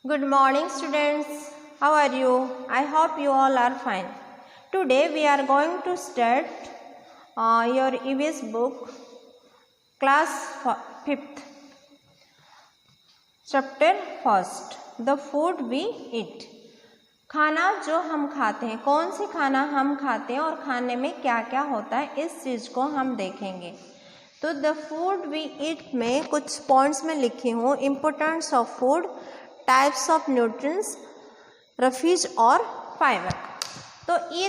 Good morning students. How are you? I hope you all are fine. Today we are going to start your EVS book class 5th chapter 1st The food we eat. खाना जो हम खाते हैं, कौन सी खाना हम खाते हैं और खाने में क्या क्या होता है, इस चीज़ को हम देखेंगे। तो द फूड वी ईट में कुछ पॉइंट्स में लिखी हूँ। Importance of food, types of nutrients, refuge और फाइबर। तो ये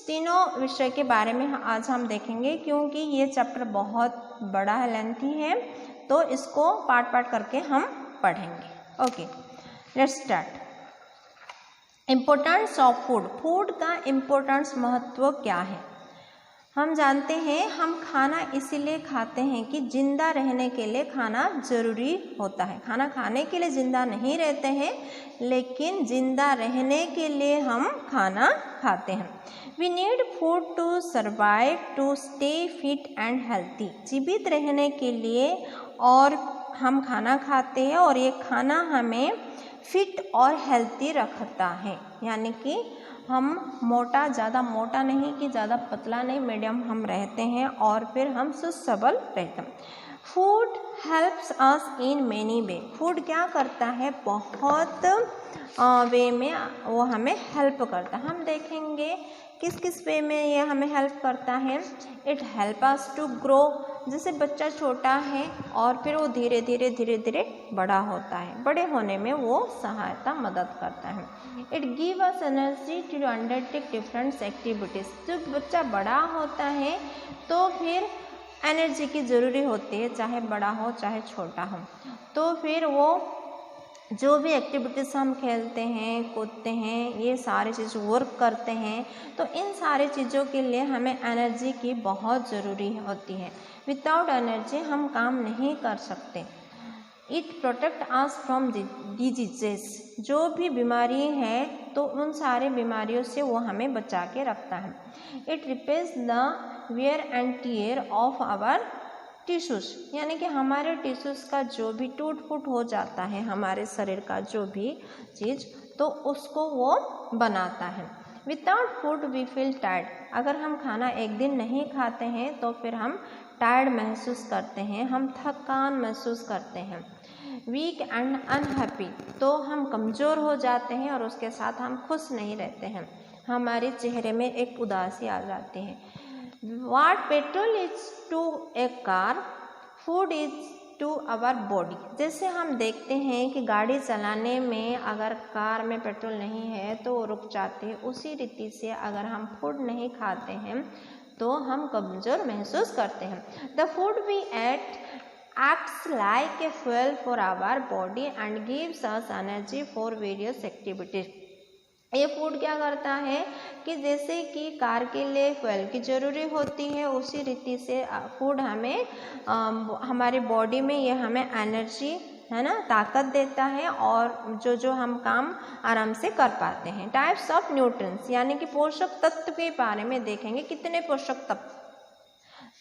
तीनों विषय के बारे में आज हम देखेंगे, क्योंकि ये चैप्टर बहुत बड़ा है, लेंथी है, तो इसको पार्ट पार्ट करके हम पढ़ेंगे। Okay, let's start. Importance of food. Food का इम्पोर्टेंस, महत्व क्या है? हम जानते हैं हम खाना इसीलिए खाते हैं कि जिंदा रहने के लिए खाना ज़रूरी होता है। खाना खाने के लिए जिंदा नहीं रहते हैं, लेकिन जिंदा रहने के लिए हम खाना खाते हैं। We need food to survive, to stay fit and healthy. जीवित रहने के लिए और हम खाना खाते हैं, और ये खाना हमें फिट और हेल्थी रखता है। यानी कि हम ज़्यादा मोटा नहीं कि ज़्यादा पतला नहीं, मीडियम हम रहते हैं और फिर हम सुस्त सबल रहते हैं। Food helps us in many way. Food क्या करता है? बहुत वे में वो हमें हेल्प करता है। हम देखेंगे किस किस वे में ये हमें हेल्प करता है। It help us to grow. जैसे बच्चा छोटा है और फिर वो धीरे धीरे बड़ा होता है, बड़े होने में वो सहायता मदद करता है। It give us energy to undertake different activities. जब बच्चा बड़ा होता है तो फिर एनर्जी की ज़रूरी होती है, चाहे बड़ा हो चाहे छोटा हो। तो फिर वो जो भी एक्टिविटीज़ हम खेलते हैं, कूदते हैं, ये सारी चीज़ वर्क करते हैं, तो इन सारी चीज़ों के लिए हमें एनर्जी की बहुत ज़रूरी होती है। विदाउट एनर्जी हम काम नहीं कर सकते। It protect us from diseases. जो भी बीमारी है तो उन सारे बीमारियों से वो हमें बचा के रखता है। It repairs the wear and tear of our tissues. यानी कि हमारे टिश्यूज़ का जो भी टूट फूट हो जाता है, हमारे शरीर का जो भी चीज़, तो उसको वो बनाता है। Without food we feel tired. अगर हम खाना एक दिन नहीं खाते हैं तो फिर हम टायर्ड महसूस करते हैं, हम थकान महसूस करते हैं। वीक एंड अनहैप्पी, तो हम कमज़ोर हो जाते हैं और उसके साथ हम खुश नहीं रहते हैं, हमारे चेहरे में एक उदासी आ जाती है। What petrol is to a car, food is to our body। जैसे हम देखते हैं कि गाड़ी चलाने में अगर कार में पेट्रोल नहीं है तो वो रुक जाती है, उसी रीति से अगर हम फूड नहीं खाते हैं तो हम कमज़ोर महसूस करते हैं। The food we eat acts like a fuel for our body and gives us energy for various activities। ये फूड क्या करता है कि जैसे कि कार के लिए फ्यूल की ज़रूरी होती है, उसी रीति से फूड हमें हमारे बॉडी में ये हमें एनर्जी, है ना, ताकत देता है, और जो हम काम आराम से कर पाते हैं। टाइप्स ऑफ न्यूट्रिएंट्स, यानी कि पोषक तत्व के बारे में देखेंगे। कितने पोषक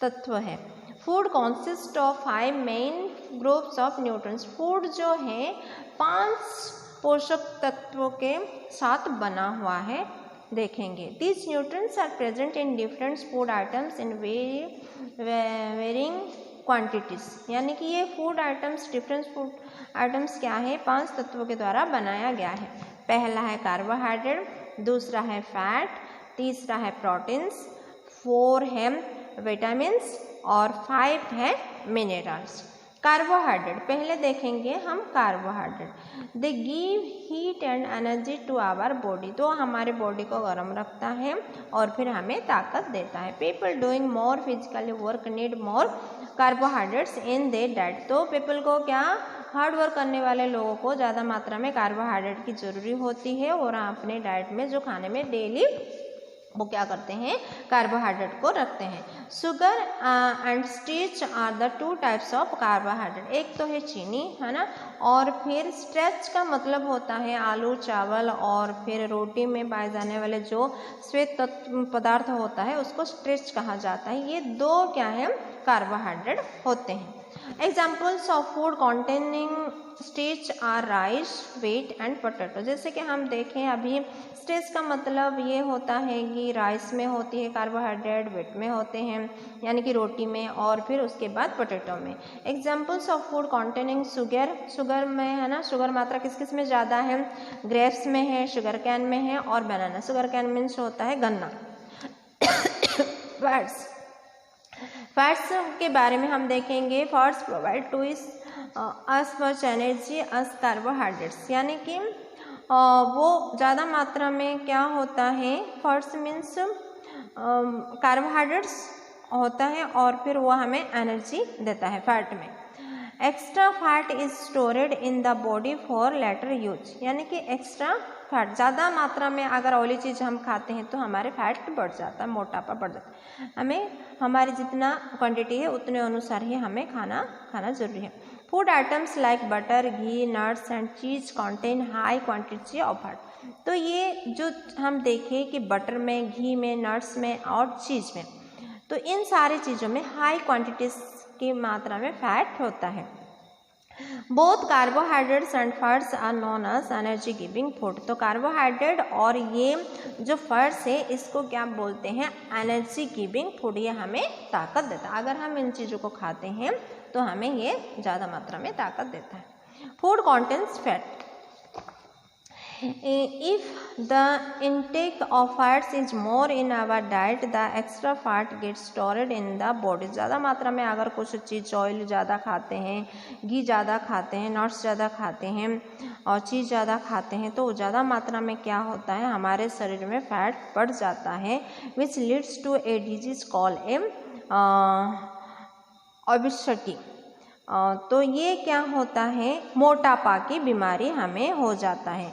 तत्व है? Food consist of 5 main groups of nutrients. Food जो है 5 पोषक तत्वों के साथ बना हुआ है, देखेंगे। These nutrients are present in different food items in varying quantities। यानी कि ये food items, different food items क्या है? 5 तत्वों के द्वारा बनाया गया है। पहला है कार्बोहाइड्रेट, दूसरा है फैट, तीसरा है प्रोटीन्स, 4 है विटामिन्स और 5 है मिनरल्स। कार्बोहाइड्रेट पहले देखेंगे हम। Carbohydrate they give heat and energy to our body, तो हमारे बॉडी को गर्म रखता है और फिर हमें ताकत देता है। People doing more physically work need more carbohydrates in their diet. तो पीपल को क्या, हार्ड वर्क करने वाले लोगों को ज़्यादा मात्रा में कार्बोहाइड्रेट की ज़रूरी होती है, और अपने डाइट में जो खाने में डेली वो क्या करते हैं? कार्बोहाइड्रेट को रखते हैं। Sugar and starch are the 2 types of carbohydrate. एक तो है चीनी, है ना, और फिर स्टार्च का मतलब होता है आलू, चावल और फिर रोटी में पाए जाने वाले जो श्वेत पदार्थ होता है उसको स्टार्च कहा जाता है। ये 2 क्या है? कार्बोहाइड्रेट होते हैं। Examples of food containing starch are rice, wheat and potato. जैसे कि हम देखें अभी स्टेज का मतलब ये होता है कि राइस में होती है कार्बोहाइड्रेट, व्हीट में होते हैं यानी कि रोटी में, और फिर उसके बाद पोटैटो में। Examples of food containing sugar, sugar में है ना, शुगर मात्रा किस किस में ज़्यादा है, ग्रेप्स में है, शुगर कैन में है और बनाना। शुगर कैन मीन्स होता है गन्ना। फैट्स, फैट्स के बारे में हम देखेंगे। Fats provide to us much energy as carbohydrates, यानी कि वो ज़्यादा मात्रा में क्या होता है, फैट्स मीन्स कार्बोहाइड्रेट्स होता है और फिर वो हमें एनर्जी देता है फैट में। Extra fat is stored in the body for later use, यानी कि एक्स्ट्रा फैट, ज़्यादा मात्रा में अगर ऑयली चीज़ हम खाते हैं तो हमारे फैट बढ़ जाता है, मोटापा बढ़ जाता है। हमें हमारी जितना क्वांटिटी है उतने अनुसार ही हमें खाना जरूरी है। Food items like butter, ghee, nuts and cheese contain high quantity of fat. तो ये जो हम देखें कि बटर में, घी में, नट्स में और चीज़ में, तो इन सारी चीज़ों में हाई क्वांटिटीज की मात्रा में फैट होता है। Both carbohydrates and fats are known as energy giving food. तो कार्बोहाइड्रेट और ये जो फैट्स है इसको क्या बोलते हैं, एनर्जी गिविंग फूड। ये हमें ताकत देता है, अगर हम इन चीज़ों को खाते हैं तो हमें ये ज़्यादा मात्रा में ताकत देता है। Food contains fat. If the intake of fats is more in our diet, the extra fat gets stored in the body. ज़्यादा मात्रा में अगर कुछ चीज़, ऑयल ज़्यादा खाते हैं, घी ज़्यादा खाते हैं, नट्स ज़्यादा खाते हैं और चीज़ ज़्यादा खाते हैं, तो ज़्यादा मात्रा में क्या होता है, हमारे शरीर में फैट बढ़ जाता है, which leads to a disease called obesity। तो ये क्या होता है, मोटापा की बीमारी हमें हो जाता है।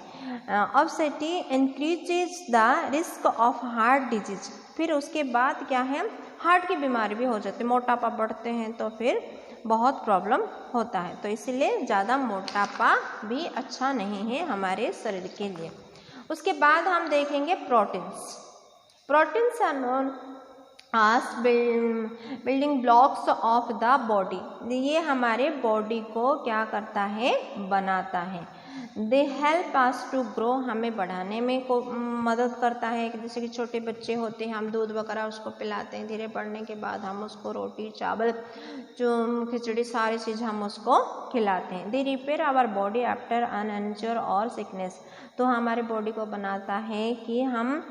Obesity increases the risk of heart disease. फिर उसके बाद क्या है, हार्ट की बीमारी भी हो जाती है। मोटापा बढ़ते हैं तो फिर बहुत प्रॉब्लम होता है, तो इसलिए ज़्यादा मोटापा भी अच्छा नहीं है हमारे शरीर के लिए। उसके बाद हम देखेंगे proteins. Proteins are known as building blocks of the body. ये हमारे बॉडी को क्या करता है, बनाता है। They help us to grow, हमें बढ़ाने में को मदद करता है। जैसे कि छोटे बच्चे होते हैं, हम दूध वगैरह उसको पिलाते हैं, धीरे बढ़ने के बाद हम उसको रोटी, चावल, जो खिचड़ी, सारी चीज़ हम उसको खिलाते हैं। दे रिपेयर आवर बॉडी आफ्टर अन इंजर और सिकनेस। तो हमारे बॉडी को बनाता है कि हम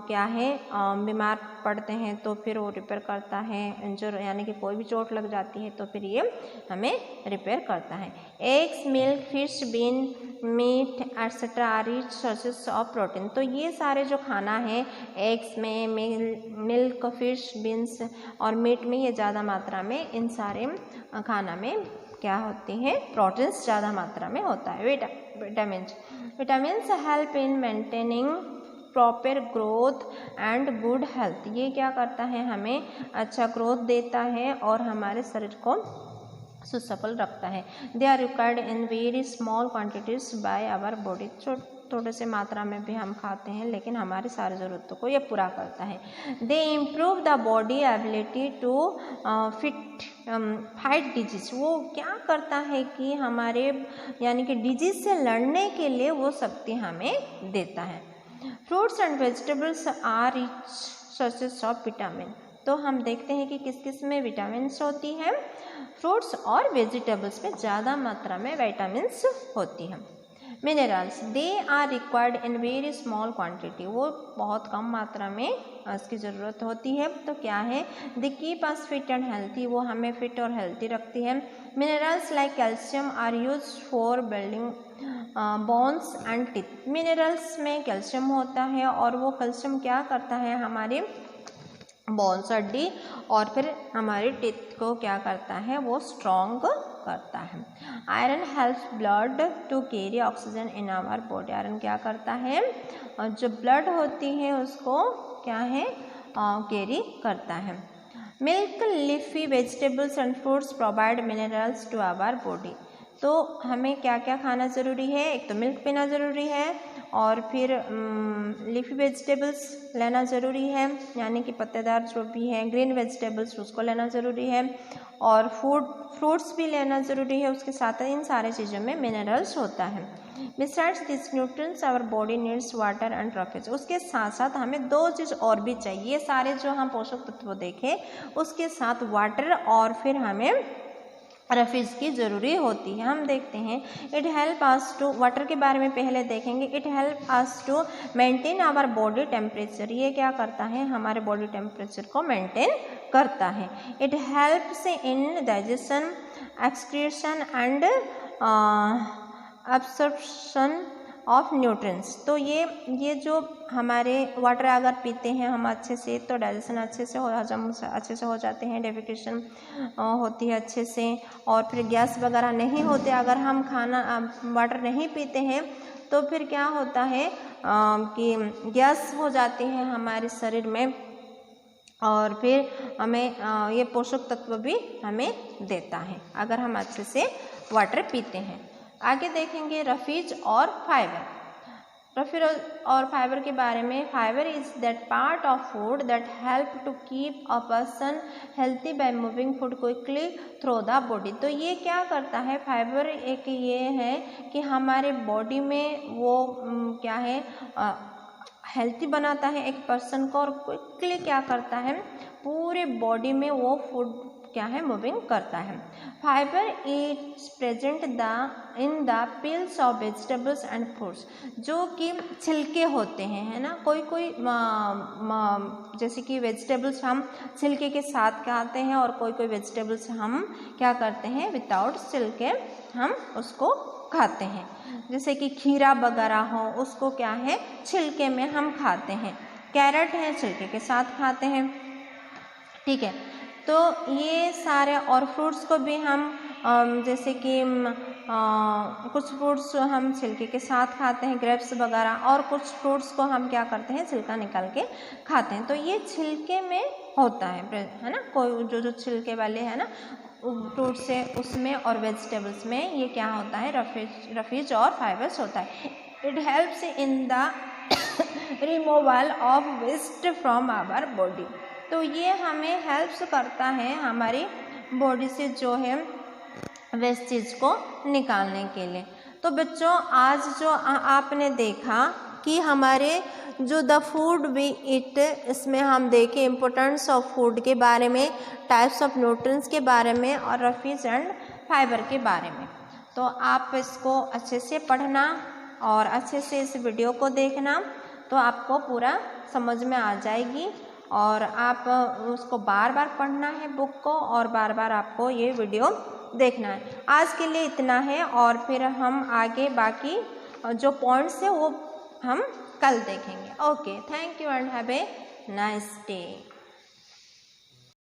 क्या है, बीमार पड़ते हैं तो फिर वो रिपेयर करता है। इंजर यानी कि कोई भी चोट लग जाती है तो फिर ये हमें रिपेयर करता है। Eggs, milk, fish, bean, meat etcetera are rich sources of protein. तो ये सारे जो खाना है, एग्स में, मिल्क, फिश, बीन्स और मीट में, ये ज़्यादा मात्रा में इन सारे खाना में क्या होती है, प्रोटीन्स ज़्यादा मात्रा में होता है। Vitamins help in maintaining proper growth and good health. ये क्या करता है, हमें अच्छा ग्रोथ देता है और हमारे शरीर को सुसफल रखता है। They are required in very small quantities by our body. थोड़े से मात्रा में भी हम खाते हैं लेकिन हमारी सारी ज़रूरतों को ये पूरा करता है। They improve the body ability to fight disease. वो क्या करता है कि हमारे यानी कि डिजीज से लड़ने के लिए वो शक्ति हमें देता है। Fruits and vegetables are rich sources of vitamin. तो हम देखते हैं कि किस किस में विटामिन्स होती है, फ्रूट्स और वेजिटेबल्स में ज़्यादा मात्रा में विटामिन्स होती है। Minerals, they are required in very small quantity. वो बहुत कम मात्रा में इसकी ज़रूरत होती है। तो क्या है, they keep us fit and healthy. वो हमें फिट और हेल्थी रखती है। Minerals like calcium are use for building bones and teeth. Minerals में कैल्शियम होता है और वो कैल्शियम क्या करता है, हमारे बोन्स, हड्डी और फिर हमारे टीथ को क्या करता है, वो स्ट्रॉन्ग करता है। Iron helps blood to carry oxygen in our body. Iron क्या करता है, और जो ब्लड होती है उसको क्या है, कैरी करता है। Milk, leafy vegetables and fruits provide minerals to our body. तो हमें क्या क्या खाना ज़रूरी है, एक तो मिल्क पीना ज़रूरी है और फिर लीफी वेजिटेबल्स लेना ज़रूरी है, यानी कि पत्तेदार जो भी है, ग्रीन वेजिटेबल्स उसको लेना ज़रूरी है, और फ्रूट्स भी लेना ज़रूरी है उसके साथ। इन सारे चीज़ों में मिनरल्स होता है। Besides this nutrients our body needs water and roughage. उसके साथ साथ हमें दो चीज़ और भी चाहिए। ये सारे जो हम पोषक तत्व देखें उसके साथ वाटर और फिर हमें रफीज की ज़रूरी होती है। हम देखते हैं it help us to, water के बारे में पहले देखेंगे। It help us to maintain our body temperature. ये क्या करता है, हमारे बॉडी टेम्परेचर को मेंटेन करता है। It helps in digestion, excretion and absorption of nutrients. तो ये जो हमारे वाटर अगर पीते हैं हम अच्छे से तो डाइजेशन अच्छे से हजम अच्छे से हो जाते हैं, डेफिकेशन होती है अच्छे से, और फिर गैस वगैरह नहीं होते। अगर हम वाटर नहीं पीते हैं तो फिर क्या होता है कि गैस हो जाती है हमारे शरीर में, और फिर हमें ये पोषक तत्व भी हमें देता है अगर हम अच्छे से वाटर पीते हैं। आगे देखेंगे रफीज और फाइबर। रफीज और फाइबर के बारे में। Fibre is that part of food that help to keep a person healthy by moving food quickly through the body. तो ये क्या करता है, फाइबर एक ये है कि हमारे बॉडी में वो क्या है हेल्थी बनाता है एक पर्सन को, और क्विकली क्या करता है पूरे बॉडी में वो फूड क्या है मूविंग करता है। Fibre is present in the peels of vegetables and fruits, जो कि छिलके होते हैं, है ना। कोई जैसे कि वेजिटेबल्स हम छिलके के साथ खाते हैं, और कोई वेजिटेबल्स हम क्या करते हैं विदाउट छिलके हम उसको खाते हैं। जैसे कि खीरा वगैरह हो उसको क्या है छिलके में हम खाते हैं। कैरेट है छिलके के साथ खाते हैं, ठीक है। तो ये सारे, और फ्रूट्स को भी हम जैसे कि कुछ फ्रूट्स हम छिलके के साथ खाते हैं, ग्रेप्स वगैरह, और कुछ फ्रूट्स को हम क्या करते हैं छिलका निकाल के खाते हैं। तो ये छिलके में होता है ना। कोई जो छिलके वाले है ना फ्रूट्स है उसमें और वेजिटेबल्स में ये क्या होता है रफीज और फाइबर्स होता है। It helps in the removal of waste from our body. तो ये हमें हेल्प्स करता है हमारी बॉडी से जो है वेस्ट चीज़ को निकालने के लिए। तो बच्चों आज जो आपने देखा कि हमारे जो द फूड वी ईट, इसमें हम देखें इम्पोर्टेंस ऑफ फूड के बारे में, टाइप्स ऑफ न्यूट्रिएंट्स के बारे में, और रफीज एंड फाइबर के बारे में। तो आप इसको अच्छे से पढ़ना और अच्छे से इस वीडियो को देखना, तो आपको पूरा समझ में आ जाएगी, और आप उसको बार बार पढ़ना है बुक को, और बार बार आपको ये वीडियो देखना है। आज के लिए इतना है, और फिर हम आगे बाकी जो पॉइंट्स है वो हम कल देखेंगे। Okay, thank you and have a nice day.